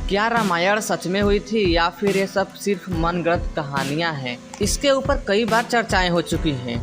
क्या रामायण सच में हुई थी या फिर ये सब सिर्फ मनगढ़ंत कहानियाँ हैं? इसके ऊपर कई बार चर्चाएं हो चुकी हैं।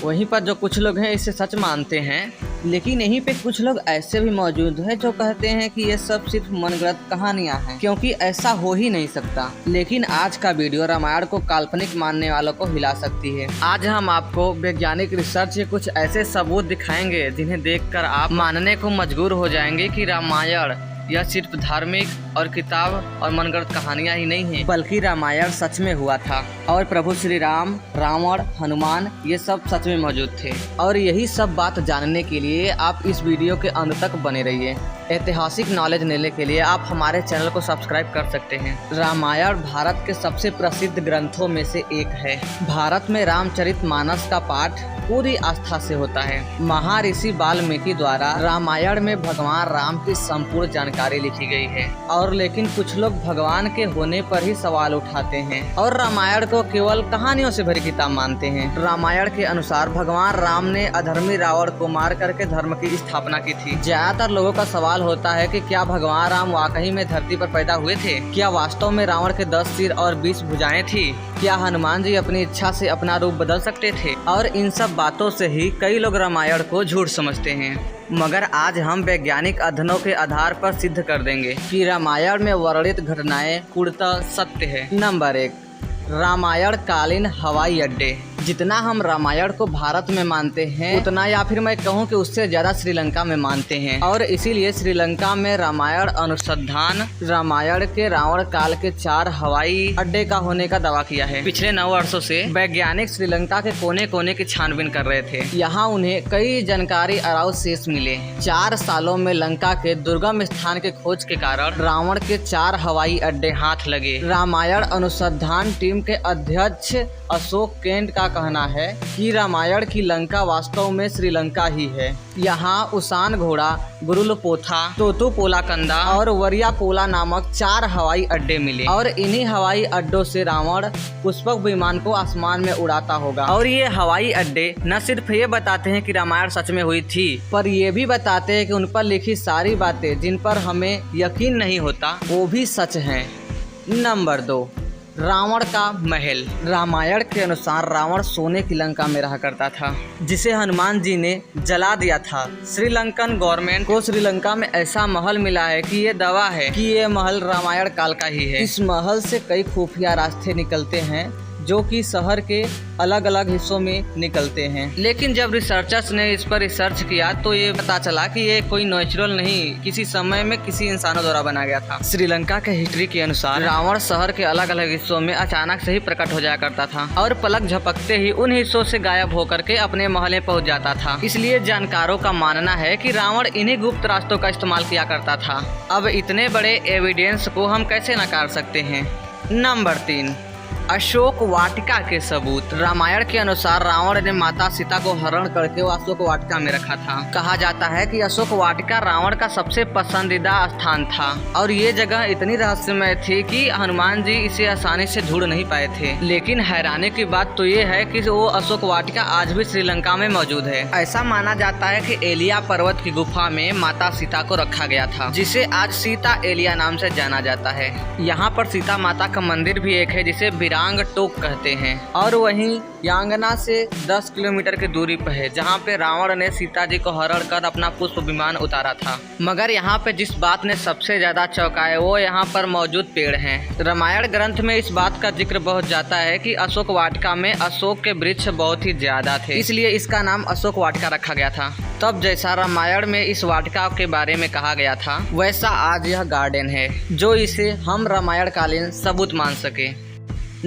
वहीं पर जो कुछ लोग हैं इसे सच मानते हैं, लेकिन यहीं पे कुछ लोग ऐसे भी मौजूद हैं जो कहते हैं कि ये सब सिर्फ मनगढ़ंत कहानियां हैं, क्योंकि ऐसा हो ही नहीं सकता। लेकिन आज का वीडियो रामायण को काल्पनिक मानने वालों को हिला सकती है। आज हम आपको वैज्ञानिक रिसर्च के कुछ ऐसे सबूत दिखाएंगे जिन्हें देखकर आप मानने को मजबूर हो जाएंगे कि रामायण यह सिर्फ धार्मिक और किताब और मनगढ़ंत कहानियां ही नहीं हैं, बल्कि रामायण सच में हुआ था और प्रभु श्री राम, रावण, हनुमान ये सब सच में मौजूद थे। और यही सब बात जानने के लिए आप इस वीडियो के अंत तक बने रहिए। ऐतिहासिक नॉलेज लेने के लिए आप हमारे चैनल को सब्सक्राइब कर सकते हैं। रामायण भारत के सबसे प्रसिद्ध ग्रंथों में से एक है। भारत में रामचरितमानस का पाठ पूरी आस्था से होता है। महर्षि वाल्मीकि द्वारा रामायण में भगवान राम की संपूर्ण जानकारी लिखी गई है। और लेकिन कुछ लोग भगवान के होने पर ही सवाल उठाते हैं और रामायण को केवल कहानियों से भरी किताब मानते हैं। रामायण के अनुसार भगवान राम ने अधर्मी रावण को मार करके धर्म की स्थापना की थी। ज्यादातर लोगों का सवाल होता है कि क्या भगवान राम वाकई में धरती पर पैदा हुए थे? क्या वास्तव में रावण के 10 सिर और 20 भुजाएं थी? क्या हनुमान जी अपनी इच्छा से अपना रूप बदल सकते थे? और इन सब बातों से ही कई लोग रामायण को झूठ समझते हैं, मगर आज हम वैज्ञानिक अध्ययनों के आधार पर सिद्ध कर देंगे कि रामायण में वर्णित घटनाएं पूर्णतः सत्य है। नंबर 1, रामायण कालीन हवाई अड्डे। जितना हम रामायण को भारत में मानते हैं उतना, या फिर मैं कहूँ कि उससे ज्यादा श्रीलंका में मानते हैं, और इसीलिए श्रीलंका में रामायण अनुसंधान रामायण के रावण काल के 4 हवाई अड्डे का होने का दावा किया है। पिछले 9 वर्षों से वैज्ञानिक श्रीलंका के कोने कोने की छानबीन कर रहे थे। यहाँ उन्हें कई जानकारी अवशेष मिले। 4 सालों में लंका के दुर्गम स्थान के खोज के कारण रावण के 4 हवाई अड्डे हाथ लगे। रामायण अनुसंधान टीम के अध्यक्ष अशोक केंट का कहना है कि रामायण की लंका वास्तव में श्रीलंका ही है। यहाँ उसान घोड़ा, गुरुलपोथा, तोतुपोलाकंदा और वरियापोला नामक 4 हवाई अड्डे मिले, और इन्हीं हवाई अड्डों से रावण पुष्पक विमान को आसमान में उड़ाता होगा। और ये हवाई अड्डे न सिर्फ ये बताते हैं कि रामायण सच में हुई थी, पर ये भी बताते हैं कि उन पर लिखी सारी बातें जिन पर हमें यकीन नहीं होता वो भी सच हैं। नंबर 2, रावण का महल। रामायण के अनुसार रावण सोने की लंका में रहा करता था, जिसे हनुमान जी ने जला दिया था। श्रीलंकन गवर्नमेंट को श्रीलंका में ऐसा महल मिला है कि ये दावा है कि ये महल रामायण काल का ही है। इस महल से कई खुफिया रास्ते निकलते हैं जो कि शहर के अलग अलग हिस्सों में निकलते हैं। लेकिन जब रिसर्चर्स ने इस पर रिसर्च किया तो ये पता चला कि ये कोई नेचुरल नहीं, किसी समय में किसी इंसानों द्वारा बना गया था। श्रीलंका के हिस्ट्री के अनुसार रावण शहर के अलग अलग हिस्सों में अचानक से ही प्रकट हो जाया करता था और पलक झपकते ही उन हिस्सों से गायब होकर के अपने महल में पहुंच जाता था। इसलिए जानकारों का मानना है कि रावण इन्हीं गुप्त रास्तों का इस्तेमाल किया करता था। अब इतने बड़े एविडेंस को हम कैसे नकार सकते हैं? नंबर 3, अशोक वाटिका के सबूत। रामायण के अनुसार रावण ने माता सीता को हरण करके वो अशोक वाटिका में रखा था। कहा जाता है कि अशोक वाटिका रावण का सबसे पसंदीदा स्थान था और ये जगह इतनी रहस्यमय थी कि हनुमान जी इसे आसानी से ढूंढ नहीं पाए थे। लेकिन हैरानी की बात तो ये है कि वो अशोक वाटिका आज भी श्रीलंका में मौजूद है। ऐसा माना जाता है कि एलिया पर्वत की गुफा में माता सीता को रखा गया था, जिसे आज सीता एलिया नाम से जाना जाता है। यहाँ पर सीता माता का मंदिर भी एक है जिसे यांग टोक कहते हैं, और वहीं यांगना से 10 किलोमीटर की दूरी पर है जहां पे रावण ने सीता जी को हरण कर अपना पुष्प विमान उतारा था। मगर यहां पे जिस बात ने सबसे ज्यादा चौंकाया वो यहां पर मौजूद पेड़ हैं। रामायण ग्रंथ में इस बात का जिक्र बहुत जाता है कि अशोक वाटिका में अशोक के वृक्ष बहुत ही ज्यादा थे, इसलिए इसका नाम अशोक वाटिका रखा गया था। तब जैसा रामायण में इस वाटिका के बारे में कहा गया था वैसा आज यह गार्डन है, जो इसे हम रामायण कालीन सबूत मान सके।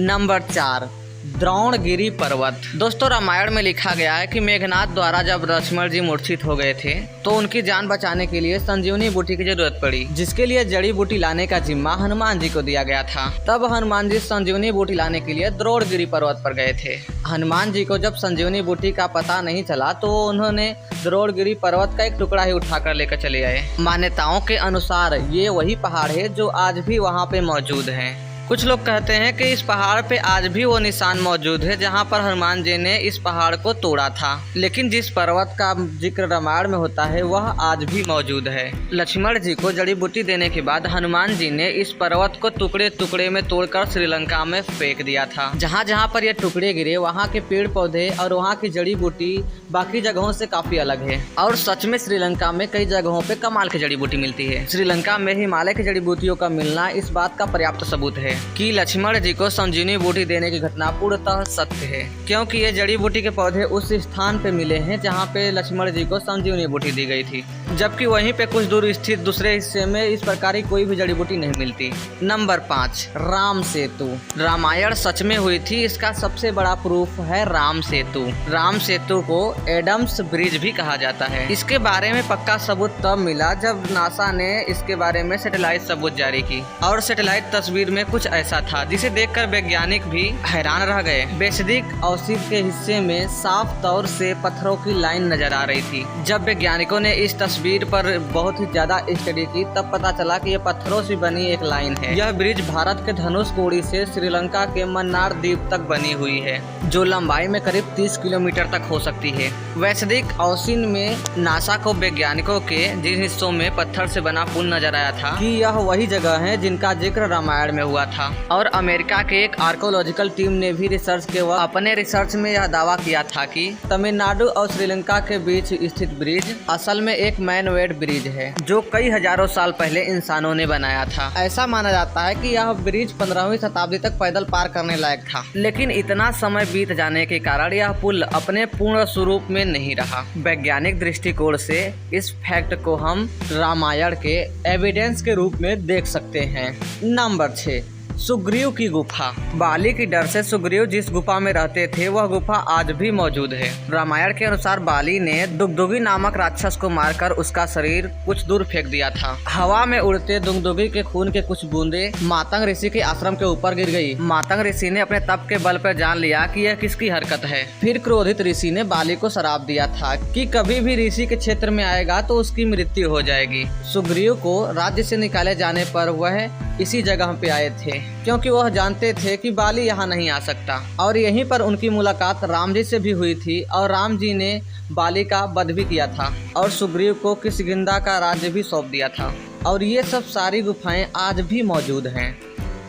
नंबर 4, द्रोणगिरी पर्वत। दोस्तों, रामायण में लिखा गया है कि मेघनाथ द्वारा जब लक्ष्मण जी मूर्छित हो गए थे तो उनकी जान बचाने के लिए संजीवनी बूटी की जरूरत पड़ी, जिसके लिए जड़ी बूटी लाने का जिम्मा हनुमान जी को दिया गया था। तब हनुमान जी संजीवनी बूटी लाने के लिए द्रोणगिरी पर्वत पर गए थे। हनुमान जी को जब संजीवनी बूटी का पता नहीं चला तो उन्होंने द्रोणगिरी पर्वत का एक टुकड़ा ही उठाकर लेकर चले आए। मान्यताओं के अनुसार ये वही पहाड़ है जो आज भी वहाँ पे मौजूद है। कुछ लोग कहते हैं कि इस पहाड़ पे आज भी वो निशान मौजूद है जहाँ पर हनुमान जी ने इस पहाड़ को तोड़ा था, लेकिन जिस पर्वत का जिक्र रामायण में होता है वह आज भी मौजूद है। लक्ष्मण जी को जड़ी बूटी देने के बाद हनुमान जी ने इस पर्वत को टुकड़े टुकड़े में तोड़कर श्रीलंका में फेंक दिया था। जहाँ जहाँ पर ये टुकड़े गिरे वहाँ के पेड़ पौधे और वहाँ की जड़ी बूटी बाकी जगहों से काफी अलग है। और सच में श्रीलंका में कई जगहों पे कमाल की जड़ी बूटी मिलती है। श्रीलंका में हिमालय की जड़ी बूटियों का मिलना इस बात का पर्याप्त सबूत है कि लक्ष्मण जी को संजीवनी बूटी देने की घटना पूर्णतः सत्य है, क्योंकि ये जड़ी बूटी के पौधे उस स्थान पे मिले हैं जहाँ पे लक्ष्मण जी को संजीवनी बूटी दी गई थी, जबकि वहीं पे कुछ दूर स्थित दूसरे हिस्से में इस प्रकार की कोई भी जड़ी बूटी नहीं मिलती। नंबर 5, राम सेतु। रामायण सच में हुई थी, इसका सबसे बड़ा प्रूफ है राम सेतु। राम सेतु को एडम्स ब्रिज भी कहा जाता है। इसके बारे में पक्का सबूत तब मिला जब नासा ने इसके बारे में सैटेलाइट सबूत जारी की, और सैटेलाइट तस्वीर में कुछ ऐसा था जिसे देखकर वैज्ञानिक भी हैरान रह गए। वैश्विक अवशिष्ट के हिस्से में साफ तौर से पत्थरों की लाइन नजर आ रही थी। जब वैज्ञानिकों ने इस तस्वीर पर बहुत ही ज्यादा स्टडी की तब पता चला कि यह पत्थरों से बनी एक लाइन है। यह ब्रिज भारत के धनुषकोडी से श्रीलंका के मन्नार द्वीप तक बनी हुई है, जो लंबाई में करीब 30 किलोमीटर तक हो सकती है। वैश्विक अवशिष्ट में नासा को वैज्ञानिकों के जिन हिस्सों में पत्थर से बना पुल नजर आया था कि यह वही जगह है जिनका जिक्र रामायण में हुआ था। और अमेरिका के एक आर्कोलॉजिकल टीम ने भी रिसर्च के वक्त अपने रिसर्च में यह दावा किया था कि तमिलनाडु और श्रीलंका के बीच स्थित ब्रिज असल में एक मैन मेड ब्रिज है, जो कई हजारों साल पहले इंसानों ने बनाया था। ऐसा माना जाता है कि यह ब्रिज 15वीं शताब्दी तक पैदल पार करने लायक था, लेकिन इतना समय बीत जाने के कारण यह पुल अपने पूर्ण स्वरूप में नहीं रहा। वैज्ञानिक दृष्टिकोण से इस फैक्ट को हम रामायण के एविडेंस के रूप में देख सकते हैं। नंबर 6, सुग्रीव की गुफा। बाली की डर से सुग्रीव जिस गुफा में रहते थे वह गुफा आज भी मौजूद है। रामायण के अनुसार बाली ने दुगदुगी नामक राक्षस को मारकर उसका शरीर कुछ दूर फेंक दिया था। हवा में उड़ते दुगदुगी के खून के कुछ बूंदे मातंग ऋषि के आश्रम के ऊपर गिर गई। मातंग ऋषि ने अपने तप के बल पर जान लिया कि यह किसकी हरकत है। फिर क्रोधित ऋषि ने बाली को श्राप दिया था कि कभी भी ऋषि के क्षेत्र में आएगा तो उसकी मृत्यु हो जाएगी। सुग्रीव को राज्य से निकाले जाने पर वह इसी जगह पे आए थे, क्योंकि वह जानते थे कि बाली यहाँ नहीं आ सकता। और यहीं पर उनकी मुलाकात राम जी से भी हुई थी और राम जी ने बाली का वध भी किया था और सुग्रीव को किष्किंधा का राज्य भी सौंप दिया था। और ये सब सारी गुफाएं आज भी मौजूद हैं।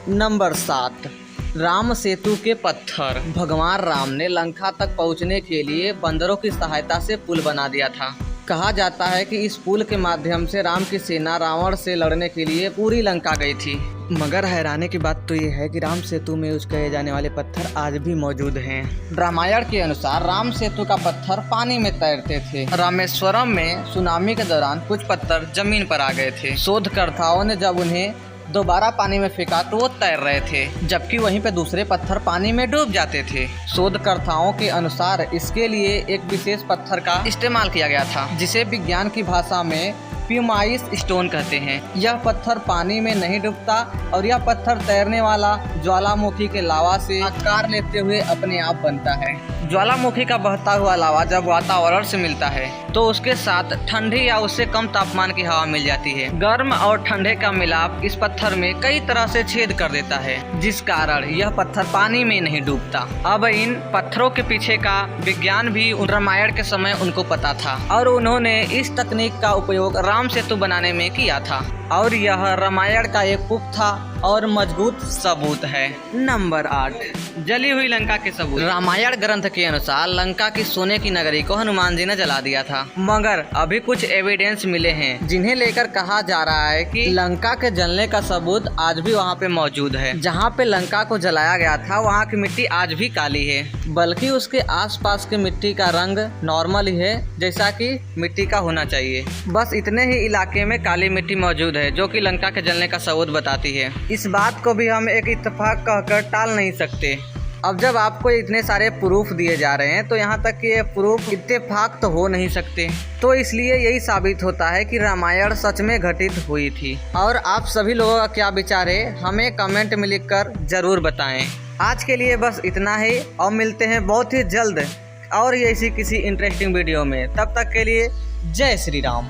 नंबर 7, राम सेतु के पत्थर। भगवान राम ने लंका तक पहुँचने के लिए बंदरों की सहायता से पुल बना दिया था। कहा जाता है कि इस पुल के माध्यम से राम की सेना रावण से लड़ने के लिए पूरी लंका गई थी। मगर हैरानी की बात तो ये है कि राम सेतु में यूज किए जाने वाले पत्थर आज भी मौजूद हैं। रामायण के अनुसार राम सेतु का पत्थर पानी में तैरते थे। रामेश्वरम में सुनामी के दौरान कुछ पत्थर जमीन पर आ गए थे। शोधकर्ताओं ने जब उन्हें दोबारा पानी में फेंका तो वो तैर रहे थे, जबकि वहीं पे दूसरे पत्थर पानी में डूब जाते थे। शोधकर्ताओं के अनुसार इसके लिए एक विशेष पत्थर का इस्तेमाल किया गया था, जिसे विज्ञान की भाषा में प्यूमाइस स्टोन कहते हैं। यह पत्थर पानी में नहीं डूबता और यह पत्थर तैरने वाला ज्वालामुखी के लावा से आकार लेते हुए अपने आप बनता है। ज्वालामुखी का बहता हुआ लावा जब वातावरण से मिलता है तो उसके साथ ठंडी या उससे कम तापमान की हवा मिल जाती है। गर्म और ठंडे का मिलाप इस पत्थर में कई तरह से छेद कर देता है, जिस कारण यह पत्थर पानी में नहीं डूबता। अब इन पत्थरों के पीछे का विज्ञान भी रामायण के समय उनको पता था और उन्होंने इस तकनीक का उपयोग राम सेतु बनाने में किया था, और यह रामायण का एक पुख्ता और मजबूत सबूत है। नंबर 8, जली हुई लंका के सबूत। रामायण ग्रंथ के अनुसार लंका की सोने की नगरी को हनुमान जी ने जला दिया था, मगर अभी कुछ एविडेंस मिले हैं जिन्हें लेकर कहा जा रहा है कि लंका के जलने का सबूत आज भी वहाँ पे मौजूद है। जहाँ पे लंका को जलाया गया था वहाँ की मिट्टी आज भी काली है, बल्कि उसके आसपास के मिट्टी का रंग नॉर्मल ही है, जैसा कि मिट्टी का होना चाहिए। बस इतने ही इलाके में काली मिट्टी मौजूद है जो कि लंका के जलने का सबूत बताती है। इस बात को भी हम एक इत्तेफाक कहकर टाल नहीं सकते। अब जब आपको इतने सारे प्रूफ दिए जा रहे हैं तो यहाँ तक कि ये प्रूफ इत्तेफाक तो हो नहीं सकते, तो इसलिए यही साबित होता है कि रामायण सच में घटित हुई थी। और आप सभी लोगों का क्या विचार है हमें कमेंट में लिखकर जरूर बताएं। आज के लिए बस इतना ही और मिलते हैं बहुत ही जल्द और ऐसी किसी इंटरेस्टिंग वीडियो में। तब तक के लिए जय श्री राम।